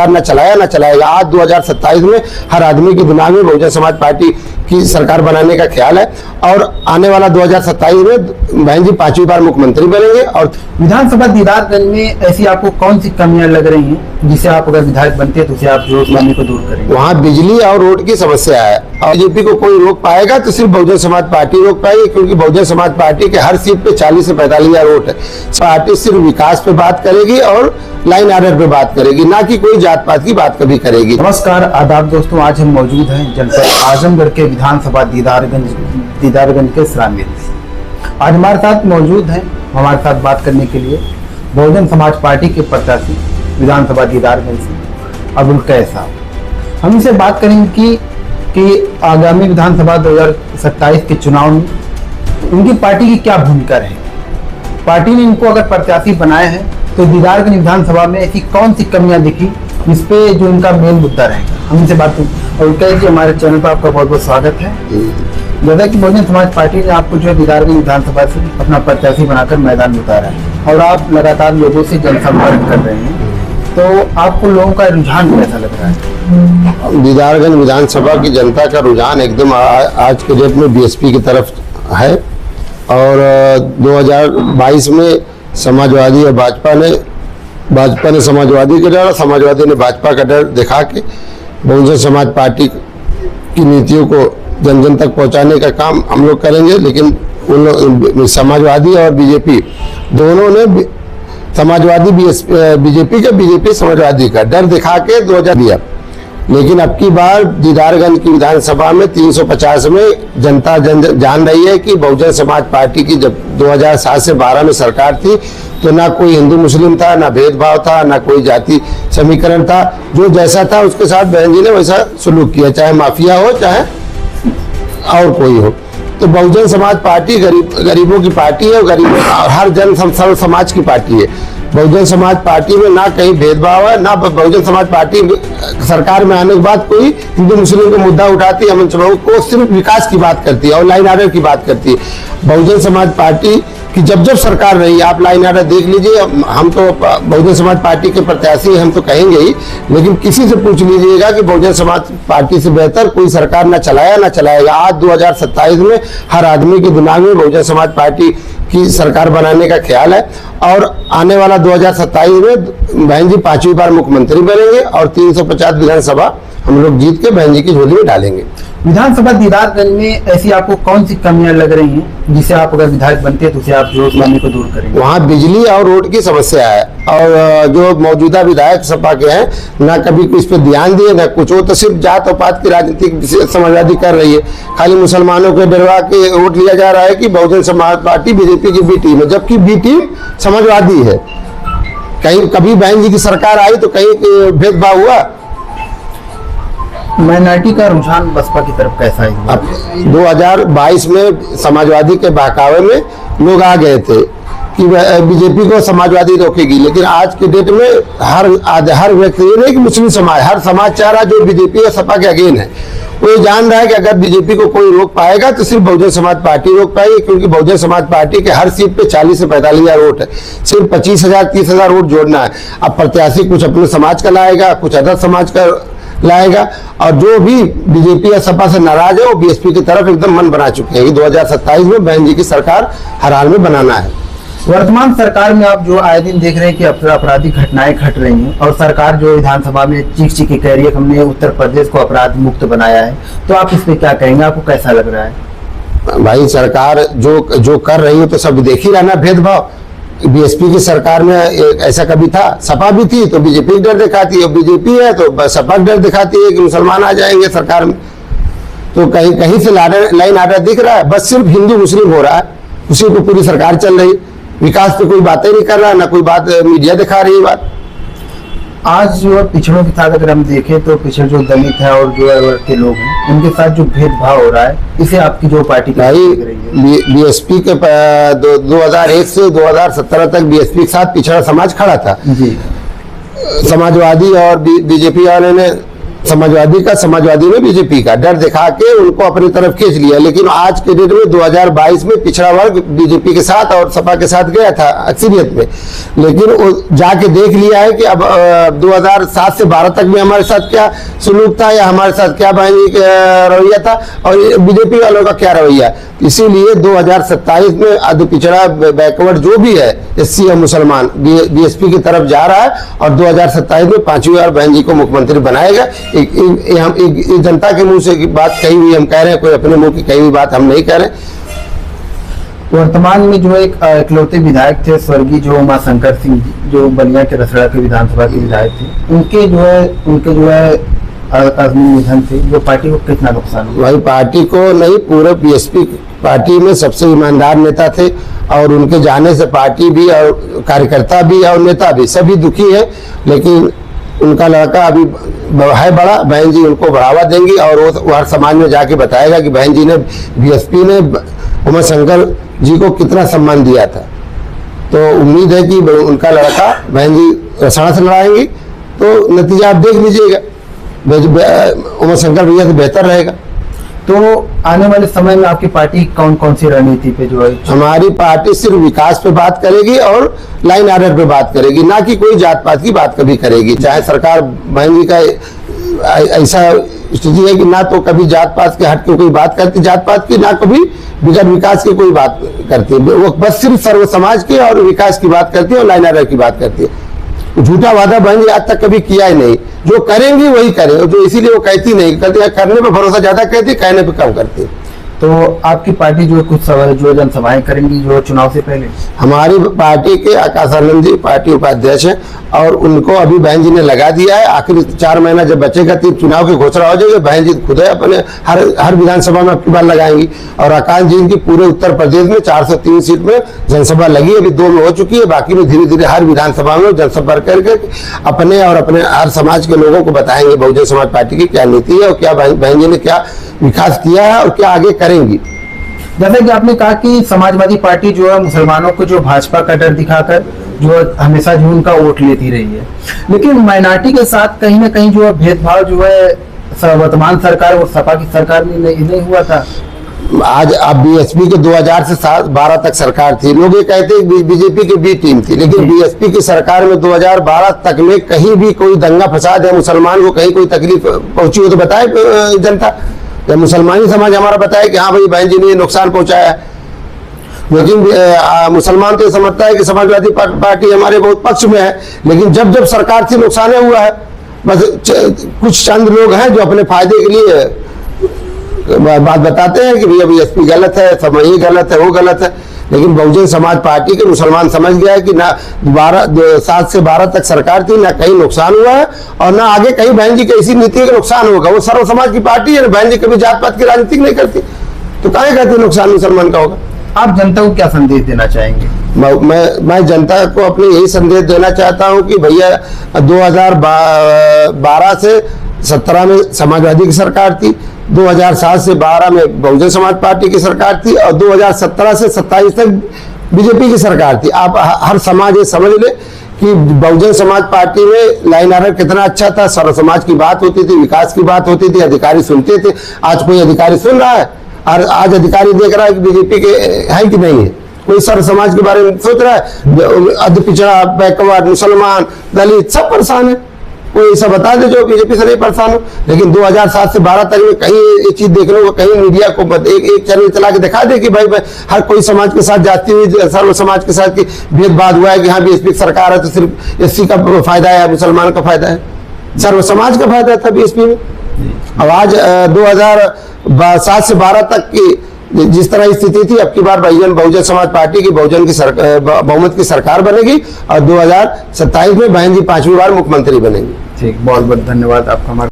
सरकार न चलाएगा। आज 2027 में हर आदमी के दिमाग में बहुजन समाज पार्टी की सरकार बनाने का ख्याल है और आने वाला 2027 में बहन जी 5वीं बार मुख्यमंत्री बनेंगे। और विधानसभा दीदारगंज में ऐसी आपको कौन सी कमियां लग रही हैं जिसे आप अगर विधायक बनते हैं तो उसे आप जरूर कमी को दूर करेंगे? वहाँ बिजली और रोड की समस्या है और बीजेपी को कोई रोक पाएगा तो सिर्फ बहुजन समाज पार्टी रोक पाएगी, क्योंकि बहुजन समाज पार्टी के हर सीट पे 40 से 45 हजार वोट है। पार्टी सिर्फ विकास पे बात करेगी और लाइन आर्डर पे बात करेगी, ना कि कोई जात पात की बात कभी करेगी। नमस्कार आदाब दोस्तों, आज हम मौजूद हैं जनपद आजमगढ़ के विधानसभा दीदारगंज के सरामेल में। आज हमारे साथ मौजूद हैं, हमारे साथ बात करने के लिए बहुजन समाज पार्टी के प्रत्याशी विधानसभा दीदारगंज से अबुल कैस साहब। हम इनसे बात करेंगे कि आगामी विधानसभा 2027 के चुनाव में उनकी पार्टी की क्या भूमिका रहेगी। पार्टी ने इनको अगर प्रत्याशी बनाया है तो दीदारगंज विधानसभा में ऐसी कौन सी कमियां दिखी जिस पे जो इनका मेन मुद्दा रहेगा, हम इनसे बात करेंगे। और कैसे हमारे चैनल पर आपका बहुत बहुत स्वागत है। जैसा कि बहुजन समाज पार्टी ने आपको जो है दीदारगंज विधानसभा से अपना प्रत्याशी बनाकर मैदान में उतारा है और आप लगातार लोगों से जनसंपर्क कर रहे हैं, तो आपको लोगों का रुझान कैसा लग रहा है? दीदारगंज विधानसभा की जनता का रुझान एकदम आज के डेट में बीएसपी की तरफ है और 2022 में समाजवादी और भाजपा ने समाजवादी का डर, समाजवादी ने भाजपा का डर दिखा के बहुजन समाज पार्टी की नीतियों को जन जन तक पहुंचाने का काम हम लोग करेंगे। लेकिन उन समाजवादी और बीजेपी दोनों ने समाजवादी बीजेपी समाजवादी का डर दिखा के 2000 दिया। लेकिन अब की बार दीदारगंज की विधानसभा में 350 में जनता जान रही है कि बहुजन समाज पार्टी की जब 2007 से 12 में सरकार थी तो ना कोई हिंदू मुस्लिम था, ना भेदभाव था, ना कोई जाति समीकरण था। जो जैसा था उसके साथ बहन जी ने वैसा सुलूक किया, चाहे माफिया हो चाहे और कोई हो। तो बहुजन समाज पार्टी गरीबों की पार्टी है और हर जन समाज की पार्टी है। बहुजन समाज पार्टी में ना कहीं भेदभाव है, ना बहुजन समाज पार्टी सरकार में आने के बाद कोई हिंदू मुस्लिम का मुद्दा उठाती है। को सिर्फ विकास की बात करती है और लाइन आर्डर की बात करती है। बहुजन समाज पार्टी की जब सरकार रही, आप लाइन आर्डर देख लीजिए। हम तो बहुजन समाज पार्टी के प्रत्याशी हम तो कहेंगे ही, लेकिन किसी से पूछ लीजिएगा कि बहुजन समाज पार्टी से बेहतर कोई सरकार न चलाएगा। आज 2027 में हर आदमी के दिमाग में बहुजन समाज पार्टी की सरकार बनाने का ख्याल है और आने वाला 2027 में बहन जी 5वीं बार मुख्यमंत्री बनेंगे और 350 विधानसभा हम लोग जीत के बहन जी की झोली में डालेंगे। विधानसभा दीदारगंज में ऐसी आपको कौन सी कमियां लग रही हैं जिसे आप अगर विधायक बनते हैं तो उसे आप जरूर कमी को दूर करेंगे? वहाँ बिजली और रोड की समस्या है और जो मौजूदा विधायक सपा के हैं ना कभी इस पे ध्यान दिए ना कुछ। वो तो सिर्फ जात और पात की राजनीतिक समाजवादी कर रही है। खाली मुसलमानों को डरवा के वोट लिया जा रहा है कि बहुजन समाज पार्टी बीजेपी की बी टीम है, जबकि बी टीम समाजवादी है। कहीं कभी बहन जी की सरकार आई तो कहीं भेदभाव हुआ? माइनॉरिटी का रुझान बसपा की तरफ कैसा है? अब 2022 में समाजवादी के बहकावे में लोग आ गए थे कि बीजेपी को समाजवादी रोकेगी, लेकिन आज के डेट में हर व्यक्ति नहीं कि मुस्लिम समाज, हर समाज चाह रहा जो बीजेपी और सपा के अगेन है। वो ये जान रहा है कि अगर बीजेपी को कोई रोक पाएगा तो सिर्फ बहुजन समाज पार्टी रोक पाएगी, क्योंकि बहुजन समाज पार्टी के हर सीट पे 40 से 45 हजार वोट है। सिर्फ 25,000 30,000 वोट जोड़ना है। अब प्रत्याशी कुछ अपने समाज का लाएगा, कुछ अदर समाज का लाएगा और जो भी बीजेपी या सपा से नाराज है वो बीएसपी की तरफ एकदम मन बना चुके हैं कि 2027 में बहन जी की सरकार हर हाल में बनाना है। वर्तमान सरकार में आप जो आए दिन देख रहे हैं कि आपराधिक घटनाएं घट रही हैं और सरकार जो विधानसभा में चीख के कह रही है कि हमने उत्तर प्रदेश को अपराध मुक्त बनाया है, तो आप इस पे क्या कहेंगे? आपको कैसा लग रहा है? भाई सरकार जो कर रही है तो सब देख ही रहा ना भेदभाव। बीएसपी की सरकार में ऐसा कभी था? सपा भी थी तो बीजेपी डर दिखाती है, बीजेपी है तो सपा डर दिखाती है कि मुसलमान आ जाएंगे सरकार में। तो कहीं से लाइन आर्डर दिख रहा है? बस सिर्फ हिंदू मुस्लिम हो रहा है, उसी को पूरी सरकार चल रही। विकास पे कोई बातें नहीं कर रहा, ना कोई बात मीडिया दिखा रही है बात। आज जो पिछड़ों के साथ अगर हम देखें तो पिछड़ जो दलित है और जो वर्ग के लोग हैं उनके साथ जो भेदभाव हो रहा है, इसे आपकी जो पार्टी बीएसपी के 2001 से 2017 तक बीएसपी के साथ पिछड़ा समाज खड़ा था जी। समाजवादी और बीजेपी वाले ने समाजवादी का, समाजवादी ने बीजेपी का डर दिखा के उनको अपनी तरफ खींच लिया। लेकिन आज के डेट में 2022 में पिछड़ा वर्ग बीजेपी के साथ और सपा के साथ गया था अक्सरियत में, लेकिन वो जाके देख लिया है कि अब 2007 से 12 तक में हमारे साथ क्या सलूक था या हमारे साथ क्या रवैया था और बीजेपी वालों का क्या रवैया। इसीलिए 2027 में अध पिछड़ा बैकवर्ड जो भी है एससी या मुसलमान बीएसपी की तरफ जा रहा है और 2027 में 5वीं बार बहन जी को मुख्यमंत्री बनाएगा। एक जनता के मुंह से बात कही हुई हम कह रहे हैं, कोई अपने मुंह की कही हुई बात हम नहीं कह रहे। वर्तमान में जो एक इकलौते विधायक थे स्वर्गीय जो उमाशंकर सिंह जी, जो बलिया के रसड़ा के विधानसभा के विधायक थे, उनके जो है निधन से जो पार्टी को कितना नुकसान हुआ? भाई पार्टी को नहीं, पूरे बीएसपी पार्टी में सबसे ईमानदार नेता थे और उनके जाने से पार्टी भी और कार्यकर्ता भी और नेता भी सभी दुखी है। लेकिन उनका लड़का अभी है बड़ा, बहन जी उनको बढ़ावा देंगी और वो हर समाज में जाके बताएगा कि बहन जी ने बीएसपी ने उमाशंकर जी को कितना सम्मान दिया था। तो उम्मीद है कि उनका लड़का बहन जी रसड़ा से लड़ाएंगी, तो नतीजा आप देख लीजिएगा, उमाशंकर भैया से बेहतर रहेगा। तो आने वाले समय में आपकी पार्टी कौन कौन सी रणनीति पे जो है? हमारी पार्टी सिर्फ विकास पे बात करेगी और लाइन ऑर्डर पे बात करेगी, ना कि कोई जात पात की बात कभी करेगी। चाहे सरकार बहन जी का ऐसा स्थिति है कि ना तो कभी जात पात के हट के कोई बात करती जात पात की, ना कभी बिगड़ विकास की कोई बात करती है। वो बस सिर्फ सर्व समाज की और विकास की बात करती है और लाइन ऑर्डर की बात करती है। झूठा वादा बहन जी आज तक कभी किया ही नहीं, जो करेंगी वही करें, जो इसीलिए वो कहती नहीं करती, करने पे भरोसा ज्यादा करती, कहने पे कम करती। तो आपकी पार्टी जो कुछ जो जनसभाएं करेंगी जो चुनाव से पहले? हमारी पार्टी के आकाशानंद जी पार्टी उपाध्यक्ष हैं और उनको अभी बहन जी ने लगा दिया है। आखिरी 4 महीना जब बचेगा तो चुनाव की घोषणा हो जाएगी, बहन जी खुद है अपने हर विधानसभा में आपकी बार लगाएंगी। और आकाश जी की पूरे उत्तर प्रदेश में 403 सीट में जनसभा लगी, अभी 2 में हो चुकी है, बाकी में धीरे धीरे हर विधानसभा में जनसंपर्क करके अपने और अपने हर समाज के लोगों को बताएंगे बहुजन समाज पार्टी की क्या नीति है और क्या बहन जी ने क्या विकास किया है और क्या आगे करेंगी। जैसे कि आपने कहा कि समाजवादी पार्टी जो है मुसलमानों को जो भाजपा का डर दिखाकर जो हमेशा जो उनका वोट लेती रही है, लेकिन माइनॉरिटी के साथ कहीं ना कहीं जो है भेदभाव जो है वर्तमान सरकार और सपा की सरकार में नहीं हुआ था। आज अब बीएसपी के 2000 से 12 तक सरकार थी, लोग ये कहते हैं बीजेपी की बी टीम थी, लेकिन बीएसपी की सरकार में 2012 तक में कहीं भी कोई दंगा फसाद या मुसलमान को कहीं कोई तकलीफ पहुंची हो तो बताए जनता, या मुसलमानी समाज हमारा बताया कि हाँ भाई बहन जी ने नुकसान पहुंचाया है। लेकिन मुसलमान तो ये समझता है कि समाजवादी पार्टी हमारे बहुत पक्ष में है, लेकिन जब जब सरकार से नुकसान हुआ है बस कुछ चंद लोग हैं जो अपने फायदे के लिए बात बताते हैं कि भैया बीएसपी गलत है, समय ये गलत है, वो गलत है। लेकिन बहुजन समाज पार्टी के मुसलमान समझ गया है कि ना 7 से 12 तक सरकार थी, ना कहीं नुकसान हुआ है और ना आगे कहीं बहन जी की ऐसी नीति का नुकसान होगा। वो सर्व समाज की पार्टी है, बहन जी कभी जात पात की राजनीति नहीं करती, तो काहे कहते नुकसान मुसलमान का होगा। आप जनता को क्या संदेश देना चाहेंगे? मैं जनता को अपने यही संदेश देना चाहता हूँ कि भैया 2012 से 17 में समाजवादी की सरकार थी, 2007 से 12 में बहुजन समाज पार्टी की सरकार थी और 2017 से 27 तक बीजेपी की सरकार थी। आप हर समाज ये समझ ले कि बहुजन समाज पार्टी में लाइन ऑर्डर कितना अच्छा था, सर्व समाज की बात होती थी, विकास की बात होती थी, अधिकारी सुनते थे। आज कोई अधिकारी सुन रहा है और आज अधिकारी देख रहा है कि बीजेपी के है कि नहीं है, कोई सर्व समाज के बारे में सोच रहा है। अध पिछड़ा, बैकवर्ड, मुसलमान, दलित सब परेशान है, कोई ऐसा बता दे जो बीजेपी से नहीं परेशान हो। लेकिन 2007 से 12 तक में कहीं ये चीज देखने को, कहीं मीडिया को एक चैनल चला के दिखा दे कि भाई हर कोई समाज के साथ जाती हुई सर्व समाज के साथ की भेदभाव हुआ है कि हाँ बीएसपी सरकार है तो सिर्फ एससी का फायदा है, मुसलमान का फायदा है, सर्व समाज का फायदा था बीएसपी में। अब आज 2007 से 12 तक की जिस तरह स्थिति थी, अब की बार बहुजन समाज पार्टी की बहुजन की बहुमत की सरकार बनेगी और 2027 में बहन जी 5वीं बार मुख्यमंत्री बनेंगी। ठीक, बहुत बहुत धन्यवाद आपका।